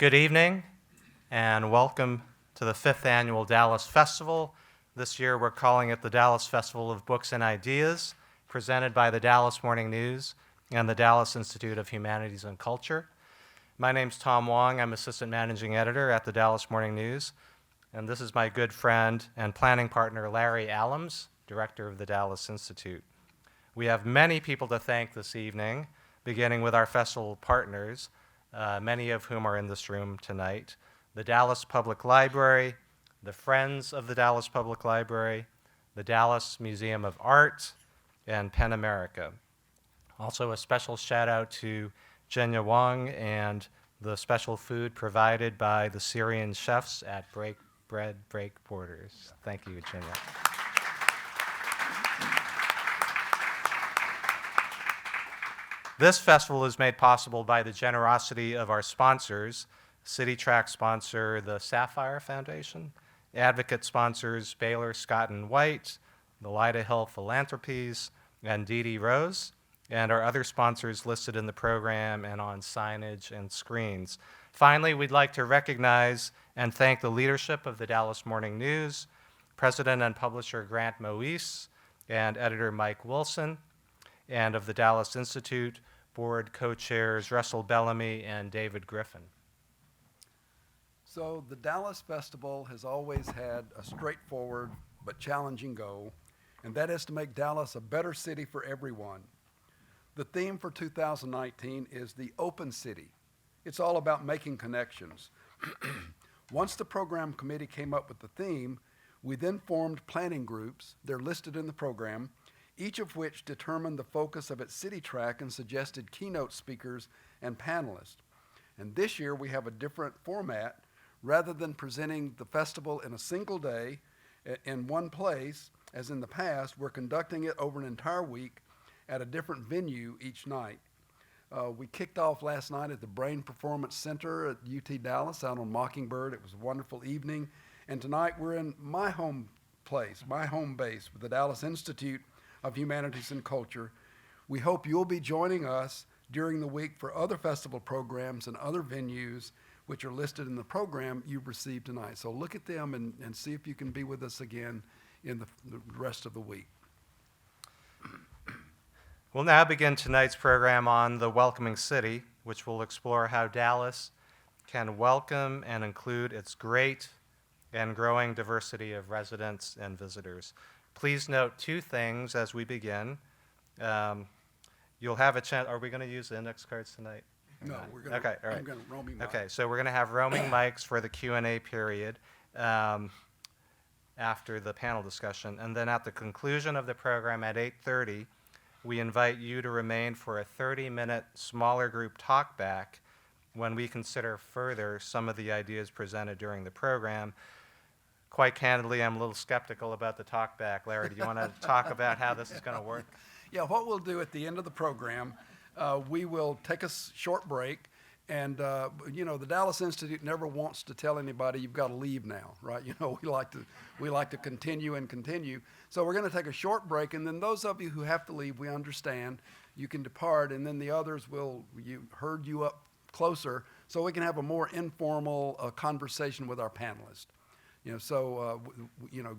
Good evening, and welcome to the 5th Annual Dallas Festival. This year we're calling it the Dallas Festival of Books and Ideas, presented by the Dallas Morning News and the Dallas Institute of Humanities and Culture. My name's Tom Wong. I'm Assistant Managing Editor at the Dallas Morning News, and this is my good friend and planning partner, Larry Allams, Director of the Dallas Institute. We have many people to thank this evening, beginning with our festival partners, many of whom are in this room tonight: the Dallas Public Library, the Friends of the Dallas Public Library, the Dallas Museum of Art, and PEN America. Also a special shout out to Jenya Wong and the special food provided by the Syrian chefs at Break Bread, Break Borders. Thank you, Jenya. This festival is made possible by the generosity of our sponsors: City Track sponsor, the Sapphire Foundation; advocate sponsors, Baylor, Scott & White, the Lida Hill Philanthropies, and Dee Rose, and our other sponsors listed in the program and on signage and screens. Finally, we'd like to recognize and thank the leadership of the Dallas Morning News, President and Publisher Grant Moise, and Editor Mike Wilson, and of the Dallas Institute, Board co-chairs Russell Bellamy and David Griffin. So the Dallas Festival has always had a straightforward but challenging goal, and that is to make Dallas a better city for everyone. The theme for 2019 is the Open City. It's all about making connections. Once the program committee came up with the theme, we then formed planning groups. They're listed in the program, each of which determined the focus of its city track and suggested keynote speakers and panelists. And this year we have a different format. Rather than presenting the festival in a single day in one place, as in the past, we're conducting it over an entire week at a different venue each night. We kicked off last night at the Brain Performance Center at UT Dallas out on Mockingbird. It was a wonderful evening. And tonight we're in my home place, my home base, with the Dallas Institute of Humanities and Culture. We hope you'll be joining us during the week for other festival programs and other venues which are listed in the program you've received tonight. So look at them and see if you can be with us again in the rest of the week. We'll now begin tonight's program on the Welcoming City, which will explore how Dallas can welcome and include its great and growing diversity of residents and visitors. Please note two things as we begin. You'll have a chance. Are we going to use the index cards tonight? No, we're going to. Okay, all right. I'm going to roaming mic. Okay, so we're going to have roaming mics for the Q&A period after the panel discussion. And then at the conclusion of the program at 8:30, we invite you to remain for a 30-minute smaller group talkback when we consider further some of the ideas presented during the program. Quite candidly, I'm a little skeptical about the talkback. Larry, do you want to talk about how this is going to work? Yeah, what we'll do at the end of the program, we will take a short break. And, the Dallas Institute never wants to tell anybody you've got to leave now, right? We like to continue and continue. So we're going to take a short break, and then those of you who have to leave, we understand. You can depart, and then the others will herd you up closer so we can have a more informal conversation with our panelists.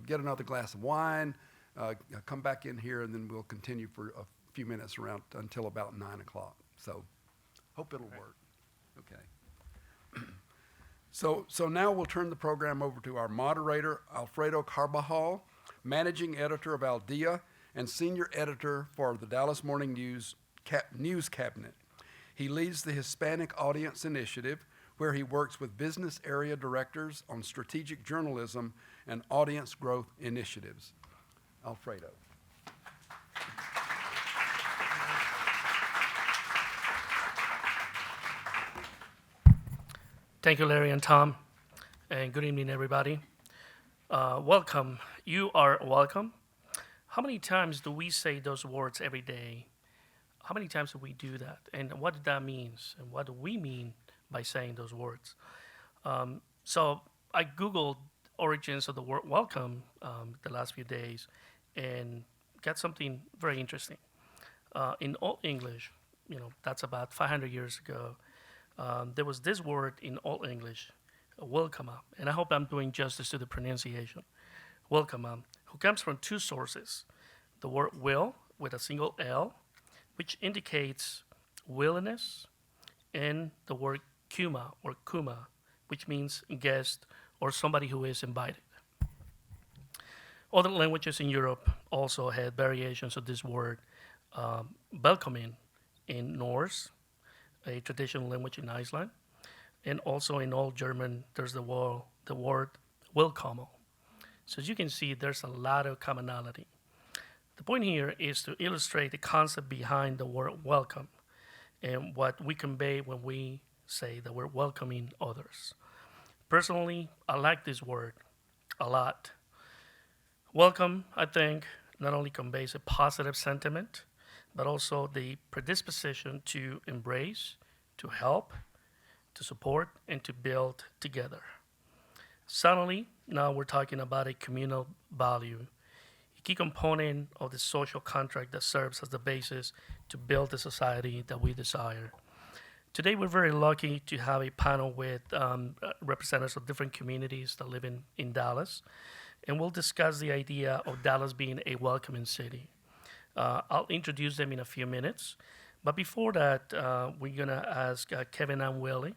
Get another glass of wine, come back in here, and then we'll continue for a few minutes around until about 9 o'clock. So hope it'll work. Okay. So now we'll turn the program over to our moderator, Alfredo Carbajal, managing editor of Al Dia and senior editor for the Dallas Morning News News Cabinet. He leads the Hispanic Audience Initiative, where he works with business area directors on strategic journalism and audience growth initiatives. Alfredo. Thank you, Larry and Tom, and good evening, everybody. Welcome. You are welcome. How many times do we say those words every day? How many times do we do that? And what that means, and what do we mean by saying those words? So I Googled origins of the word welcome the last few days and got something very interesting. In Old English, that's about 500 years ago, there was this word in Old English, welcome, and I hope I'm doing justice to the pronunciation. Welcome, who comes from two sources. The word will, with a single L, which indicates willingness, and the word kuma, or kuma, which means guest or somebody who is invited. Other languages in Europe also had variations of this word, welcoming in Norse, a traditional language in Iceland, and also in Old German, there's the word willkommen. So as you can see, there's a lot of commonality. The point here is to illustrate the concept behind the word welcome and what we convey when we say that we're welcoming others. Personally, I like this word a lot. Welcome, I think, not only conveys a positive sentiment, but also the predisposition to embrace, to help, to support, and to build together. Suddenly, now we're talking about a communal value, a key component of the social contract that serves as the basis to build the society that we desire. Today, we're very lucky to have a panel with representatives of different communities that live in Dallas, and we'll discuss the idea of Dallas being a welcoming city. I'll introduce them in a few minutes, but before that, we're gonna ask Keven Ann Willey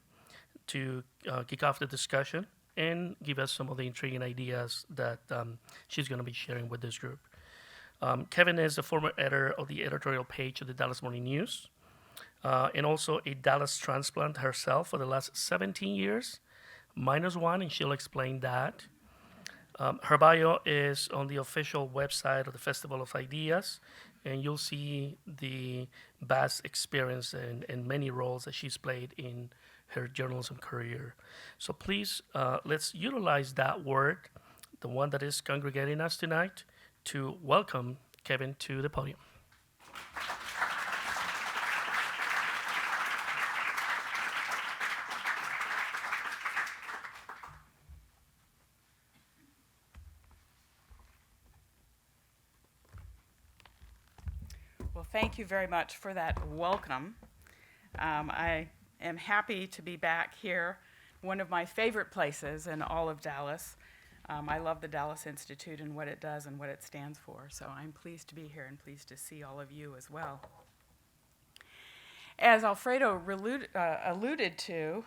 to kick off the discussion and give us some of the intriguing ideas that she's gonna be sharing with this group. Keven is the former editor of the editorial page of the Dallas Morning News, and also a Dallas transplant herself for the last 17 years, -1, and she'll explain that. Her bio is on the official website of the Festival of Ideas, and you'll see the vast experience and many roles that she's played in her journalism career. So please, let's utilize that word, the one that is congregating us tonight, to welcome Keven to the podium. Well, thank you very much for that welcome. I am happy to be back here, one of my favorite places in all of Dallas. I love the Dallas Institute and what it does and what it stands for, so I'm pleased to be here and pleased to see all of you as well. As Alfredo alluded to,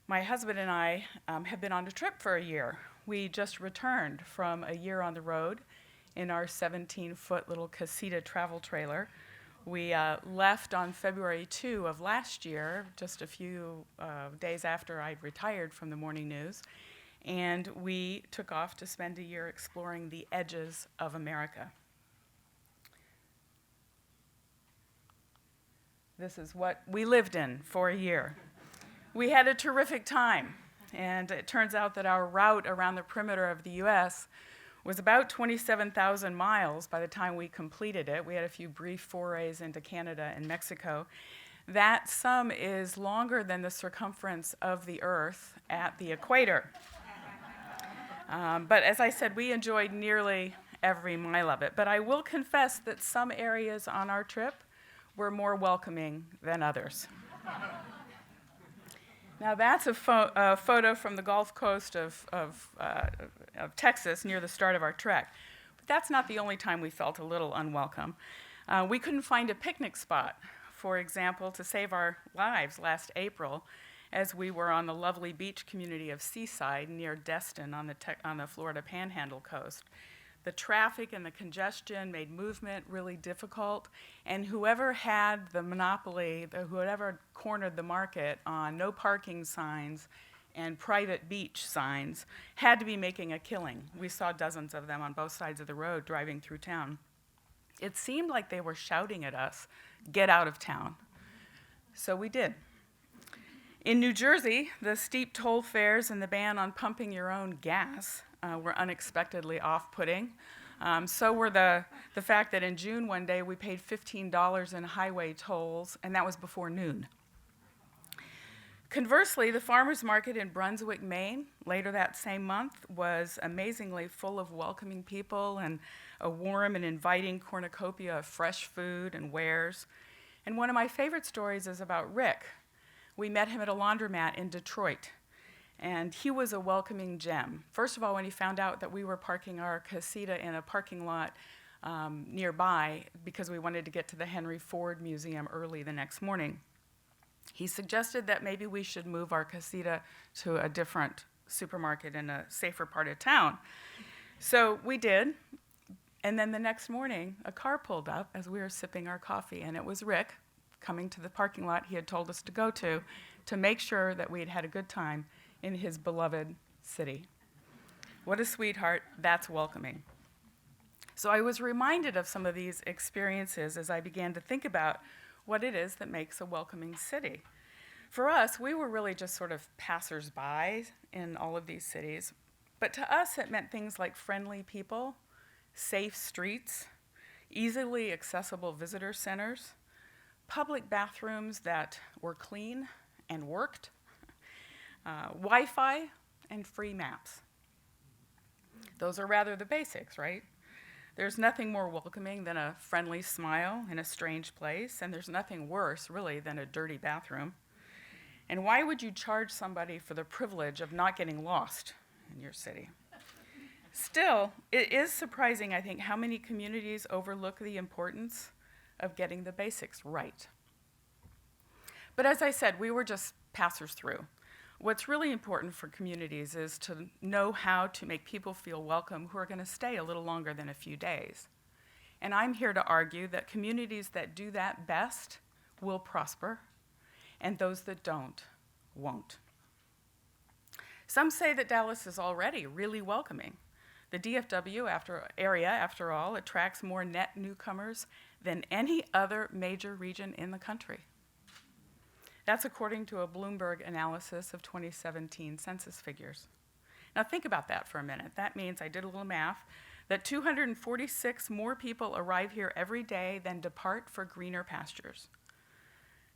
my husband and I have been on a trip for a year. We just returned from a year on the road in our 17-foot little casita travel trailer. We left on February 2 of last year, just a few days after I retired from the morning news, and we took off to spend a year exploring the edges of America. This is what we lived in for a year. We had a terrific time, and it turns out that our route around the perimeter of the U.S. was about 27,000 miles by the time we completed it. We had a few brief forays into Canada and Mexico. That sum is longer than the circumference of the Earth at the equator. But as I said, we enjoyed nearly every mile of it. But I will confess that some areas on our trip were more welcoming than others. Now that's a photo from the Gulf Coast of Texas near the start of our trek. But that's not the only time we felt a little unwelcome. We couldn't find a picnic spot, for example, to save our lives last April as we were on the lovely beach community of Seaside near Destin on the Florida Panhandle coast. The traffic and the congestion made movement really difficult, and whoever had the monopoly, whoever cornered the market on no parking signs and private beach signs had to be making a killing. We saw dozens of them on both sides of the road driving through town. It seemed like they were shouting at us, "Get out of town." So we did. In New Jersey, the steep toll fares and the ban on pumping your own gas were unexpectedly off-putting. So were the fact that in June one day we paid $15 in highway tolls, and that was before noon. Conversely, the farmers market in Brunswick, Maine, later that same month, was amazingly full of welcoming people and a warm and inviting cornucopia of fresh food and wares. And one of my favorite stories is about Rick. We met him at a laundromat in Detroit, and he was a welcoming gem. First of all, when he found out that we were parking our casita in a parking lot nearby because we wanted to get to the Henry Ford Museum early the next morning, he suggested that maybe we should move our casita to a different supermarket in a safer part of town. So we did, and then the next morning, a car pulled up as we were sipping our coffee, and it was Rick coming to the parking lot he had told us to go to make sure that we had had a good time in his beloved city. What a sweetheart. That's welcoming. So I was reminded of some of these experiences as I began to think about what it is that makes a welcoming city. For us, we were really just sort of passers-by in all of these cities. But to us, it meant things like friendly people, safe streets, easily accessible visitor centers, public bathrooms that were clean and worked, Wi-Fi, and free maps. Those are rather the basics, right? There's nothing more welcoming than a friendly smile in a strange place, and there's nothing worse, really, than a dirty bathroom. And why would you charge somebody for the privilege of not getting lost in your city? Still, it is surprising, I think, how many communities overlook the importance of getting the basics right. But as I said, we were just passers through. What's really important for communities is to know how to make people feel welcome who are going to stay a little longer than a few days. And I'm here to argue that communities that do that best will prosper, and those that don't won't. Some say that Dallas is already really welcoming. The DFW area, after all, attracts more net newcomers than any other major region in the country. That's according to a Bloomberg analysis of 2017 census figures. Now think about that for a minute. That means, I did a little math, that 246 more people arrive here every day than depart for greener pastures.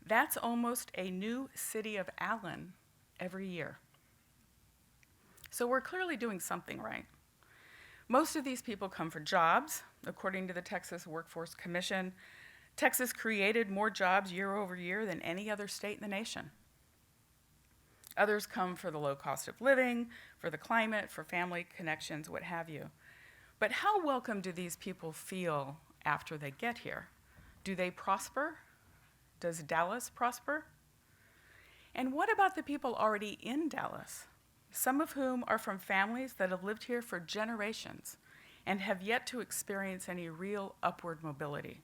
That's almost a new city of Allen every year. So we're clearly doing something right. Most of these people come for jobs. According to the Texas Workforce Commission, Texas created more jobs year over year than any other state in the nation. Others come for the low cost of living, for the climate, for family connections, what have you. But how welcome do these people feel after they get here? Do they prosper? Does Dallas prosper? And what about the people already in Dallas, some of whom are from families that have lived here for generations and have yet to experience any real upward mobility?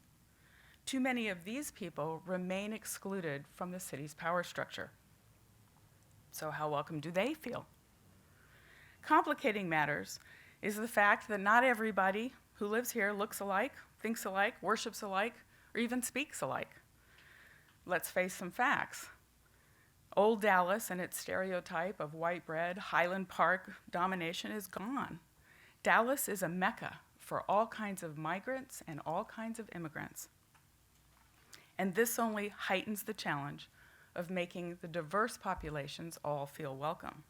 Too many of these people remain excluded from the city's power structure. So how welcome do they feel? Complicating matters is the fact that not everybody who lives here looks alike, thinks alike, worships alike, or even speaks alike. Let's face some facts. Old Dallas and its stereotype of white bread, Highland Park domination is gone. Dallas is a mecca for all kinds of migrants and all kinds of immigrants. And this only heightens the challenge of making the diverse populations all feel welcome.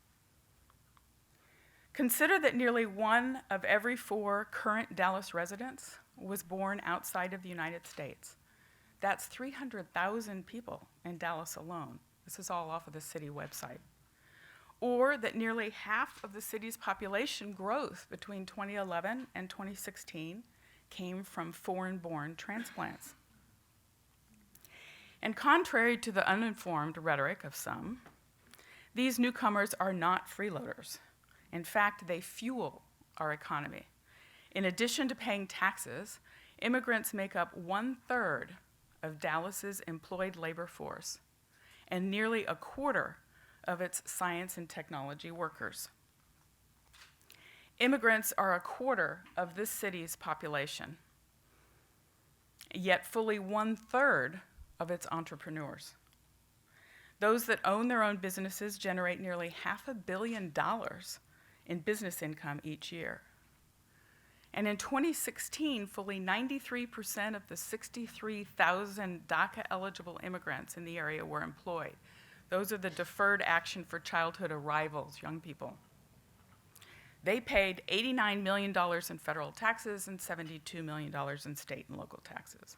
Consider that nearly 1 of every 4 current Dallas residents was born outside of the United States. That's 300,000 people in Dallas alone. This is all off of the city website. Or that nearly half of the city's population growth between 2011 and 2016 came from foreign-born transplants. And contrary to the uninformed rhetoric of some, these newcomers are not freeloaders. In fact, they fuel our economy. In addition to paying taxes, immigrants make up 1/3 of Dallas's employed labor force and nearly 1/4 of its science and technology workers. Immigrants are 1/4 of this city's population, yet fully 1/3 of its entrepreneurs. Those that own their own businesses generate nearly $500 million in business income each year. And in 2016, fully 93% of the 63,000 DACA-eligible immigrants in the area were employed. Those are the Deferred Action for Childhood Arrivals, young people. They paid $89 million in federal taxes and $72 million in state and local taxes.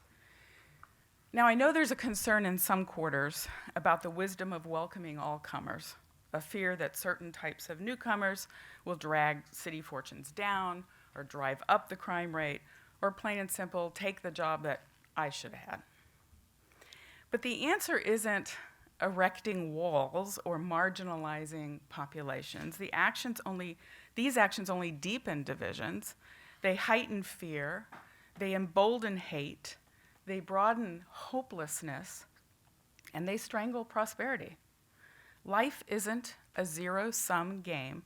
Now, I know there's a concern in some quarters about the wisdom of welcoming all comers, a fear that certain types of newcomers will drag city fortunes down or drive up the crime rate or plain and simple take the job that I should have had. But the answer isn't erecting walls or marginalizing populations. These actions only deepen divisions. They heighten fear. They embolden hate. They broaden hopelessness. And they strangle prosperity. Life isn't a zero-sum game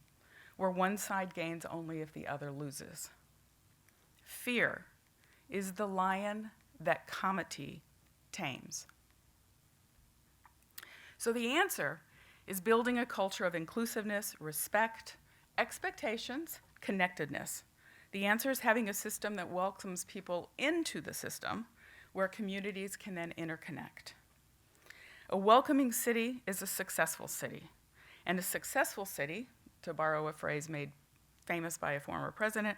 where one side gains only if the other loses. Fear is the lion that comity tames. So the answer is building a culture of inclusiveness, respect, expectations, connectedness. The answer is having a system that welcomes people into the system where communities can then interconnect. A welcoming city is a successful city. And a successful city, to borrow a phrase made famous by a former president,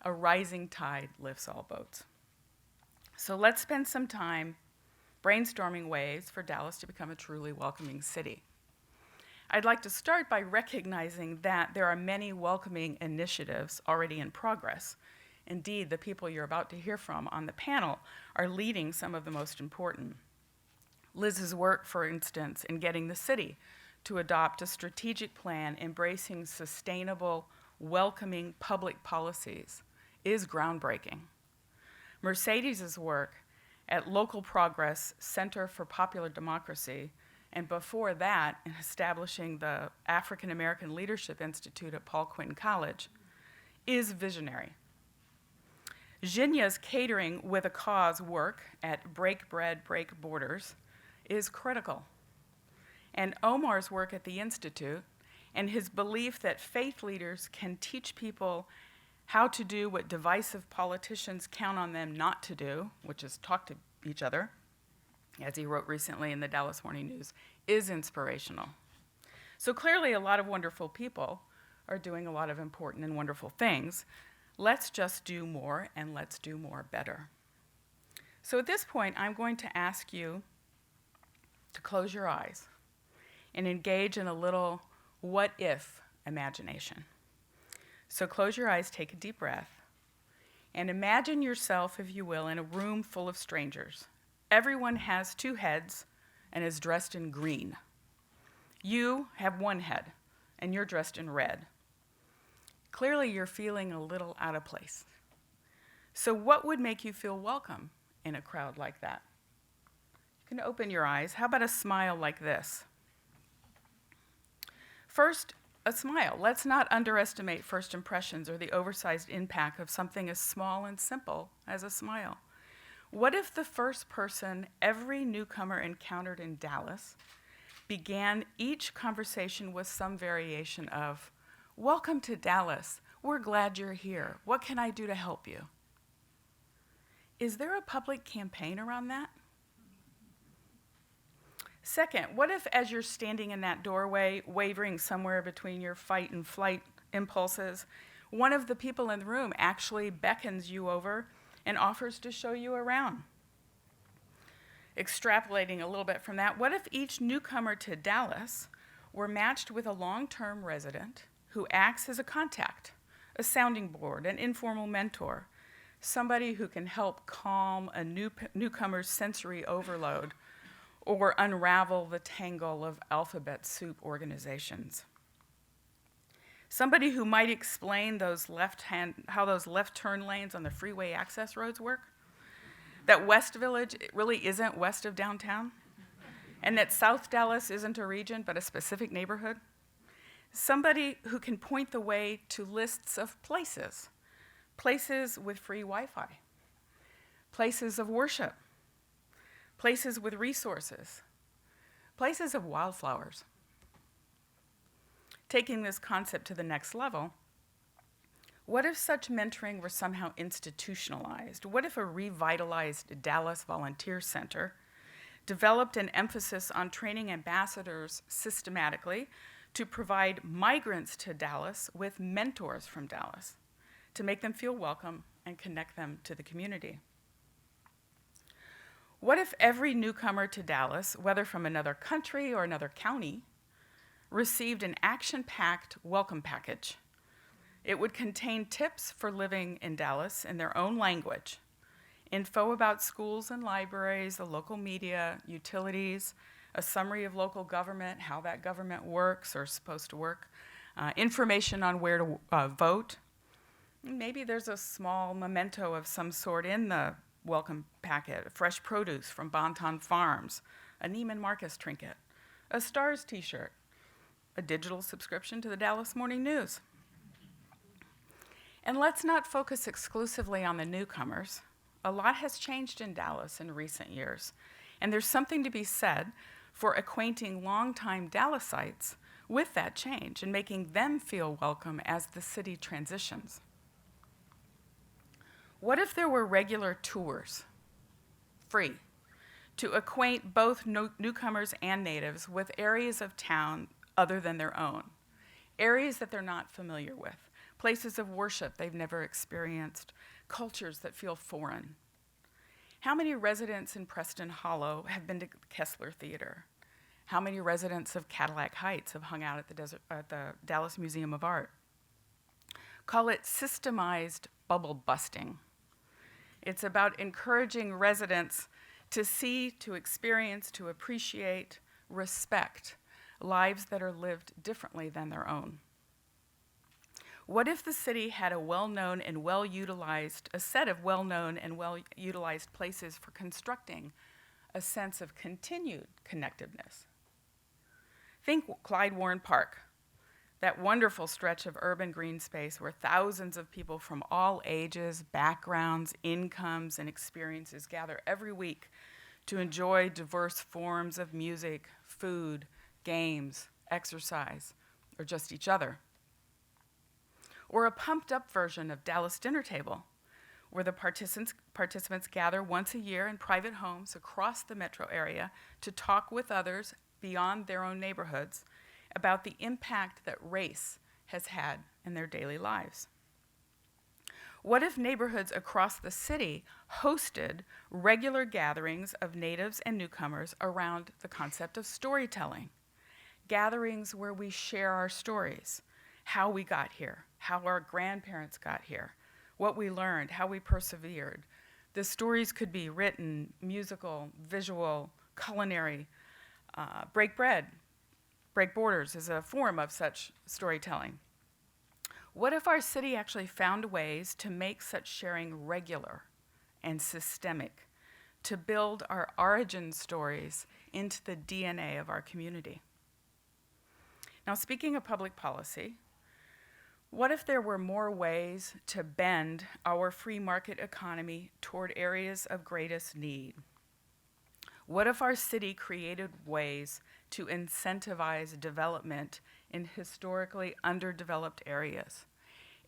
a rising tide lifts all boats. So let's spend some time brainstorming ways for Dallas to become a truly welcoming city. I'd like to start by recognizing that there are many welcoming initiatives already in progress. Indeed, the people you're about to hear from on the panel are leading some of the most important. Liz's work, for instance, in getting the city to adopt a strategic plan embracing sustainable, welcoming public policies is groundbreaking. Mercedes's work at Local Progress Center for Popular Democracy, and before that, in establishing the African American Leadership Institute at Paul Quinn College, is visionary. Jinya's catering with a cause work at Break Bread, Break Borders is critical. And Omar's work at the Institute and his belief that faith leaders can teach people how to do what divisive politicians count on them not to do, which is talk to each other, as he wrote recently in the Dallas Morning News, is inspirational. So clearly a lot of wonderful people are doing a lot of important and wonderful things. Let's just do more, and let's do more better. So at this point, I'm going to ask you to close your eyes and engage in a little what-if imagination. So close your eyes, take a deep breath, and imagine yourself, if you will, in a room full of strangers. Everyone has two heads and is dressed in green. You have one head, and you're dressed in red. Clearly, you're feeling a little out of place. So what would make you feel welcome in a crowd like that? You can open your eyes. How about a smile like this? First, a smile. Let's not underestimate first impressions or the oversized impact of something as small and simple as a smile. What if the first person every newcomer encountered in Dallas began each conversation with some variation of, "Welcome to Dallas. We're glad you're here. What can I do to help you?" Is there a public campaign around that? Second, what if as you're standing in that doorway, wavering somewhere between your fight and flight impulses, one of the people in the room actually beckons you over and offers to show you around? Extrapolating a little bit from that, what if each newcomer to Dallas were matched with a long-term resident who acts as a contact, a sounding board, an informal mentor, somebody who can help calm a newcomer's sensory overload or unravel the tangle of alphabet soup organizations? Somebody who might explain how those left turn lanes on the freeway access roads work, that West Village really isn't west of downtown, and that South Dallas isn't a region but a specific neighborhood. Somebody who can point the way to lists of places with free Wi-Fi, places of worship, places with resources, places of wildflowers. Taking this concept to the next level, what if such mentoring were somehow institutionalized? What if a revitalized Dallas Volunteer Center developed an emphasis on training ambassadors systematically to provide migrants to Dallas with mentors from Dallas to make them feel welcome and connect them to the community? What if every newcomer to Dallas, whether from another country or another county, received an action-packed welcome package? It would contain tips for living in Dallas in their own language, info about schools and libraries, the local media, utilities, a summary of local government, how that government works or is supposed to work, information on where to vote. Maybe there's a small memento of some sort in the welcome packet, fresh produce from Bonton Farms, a Neiman Marcus trinket, a Stars t-shirt, a digital subscription to the Dallas Morning News. And let's not focus exclusively on the newcomers. A lot has changed in Dallas in recent years, and there's something to be said for acquainting longtime Dallasites with that change and making them feel welcome as the city transitions. What if there were regular tours, free, to acquaint both newcomers and natives with areas of town other than their own, areas that they're not familiar with, places of worship they've never experienced, cultures that feel foreign? How many residents in Preston Hollow have been to Kessler Theater? How many residents of Cadillac Heights have hung out at the Dallas Museum of Art? Call it systemized bubble busting. It's about encouraging residents to see, to experience, to appreciate, respect lives that are lived differently than their own. What if the city had a set of well-known and well-utilized places for constructing a sense of continued connectiveness? Think Clyde Warren Park, that wonderful stretch of urban green space where thousands of people from all ages, backgrounds, incomes, and experiences gather every week to enjoy diverse forms of music, food, games, exercise, or just each other. Or a pumped-up version of Dallas Dinner Table, where the participants gather once a year in private homes across the metro area to talk with others beyond their own neighborhoods about the impact that race has had in their daily lives. What if neighborhoods across the city hosted regular gatherings of natives and newcomers around the concept of storytelling? Gatherings where we share our stories, how we got here, how our grandparents got here, what we learned, how we persevered. The stories could be written, musical, visual, culinary. Break Bread, Break Borders is a form of such storytelling. What if our city actually found ways to make such sharing regular and systemic, to build our origin stories into the DNA of our community? Now, speaking of public policy, what if there were more ways to bend our free market economy toward areas of greatest need? What if our city created ways to incentivize development in historically underdeveloped areas?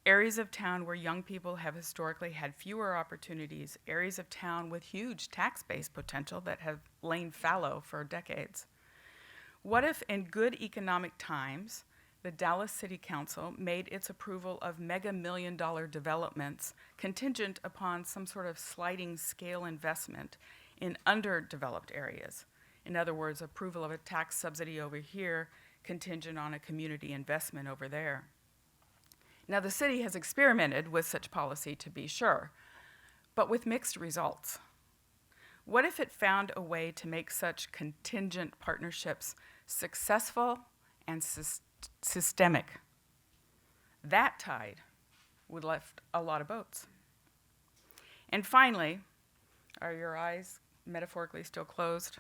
Areas of town where young people have historically had fewer opportunities, areas of town with huge tax-based potential that have lain fallow for decades. What if in good economic times, the Dallas City Council made its approval of mega-million-dollar developments contingent upon some sort of sliding scale investment in underdeveloped areas? In other words, approval of a tax subsidy over here contingent on a community investment over there. Now, the city has experimented with such policy, to be sure, but with mixed results. What if it found a way to make such contingent partnerships successful and systemic? That tide would lift a lot of boats. And finally, are your eyes metaphorically still closed?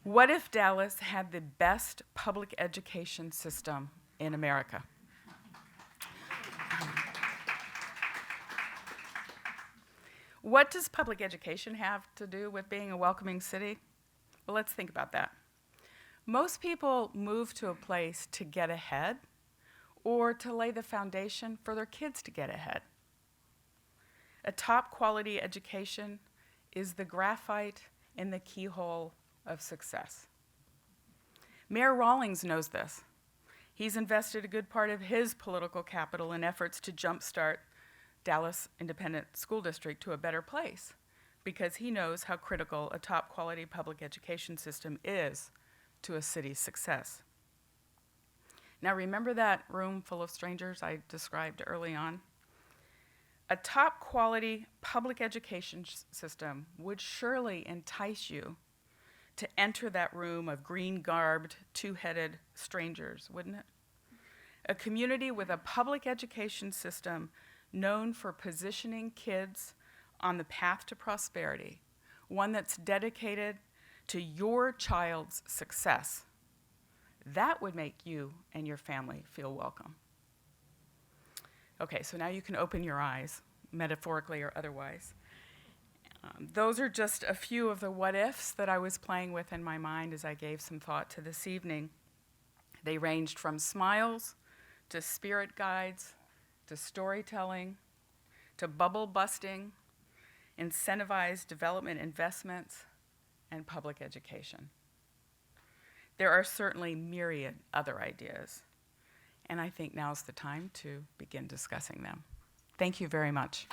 What if Dallas had the best public education system in America? What does public education have to do with being a welcoming city? Well, let's think about that. Most people move to a place to get ahead or to lay the foundation for their kids to get ahead. A top quality education is the graphite in the keyhole of success. Mayor Rawlings knows this. He's invested a good part of his political capital in efforts to jumpstart Dallas Independent School District to a better place because he knows how critical a top quality public education system is to a city's success. Now, remember that room full of strangers I described early on? A top quality public education system would surely entice you to enter that room of green garbed, two-headed strangers, wouldn't it? A community with a public education system known for positioning kids on the path to prosperity, one that's dedicated to your child's success. That would make you and your family feel welcome. Okay, so now you can open your eyes, metaphorically or otherwise. Those are just a few of the what-ifs that I was playing with in my mind as I gave some thought to this evening. They ranged from smiles to spirit guides to storytelling to bubble busting, incentivized development investments, and public education. There are certainly myriad other ideas, and I think now's the time to begin discussing them. Thank you very much.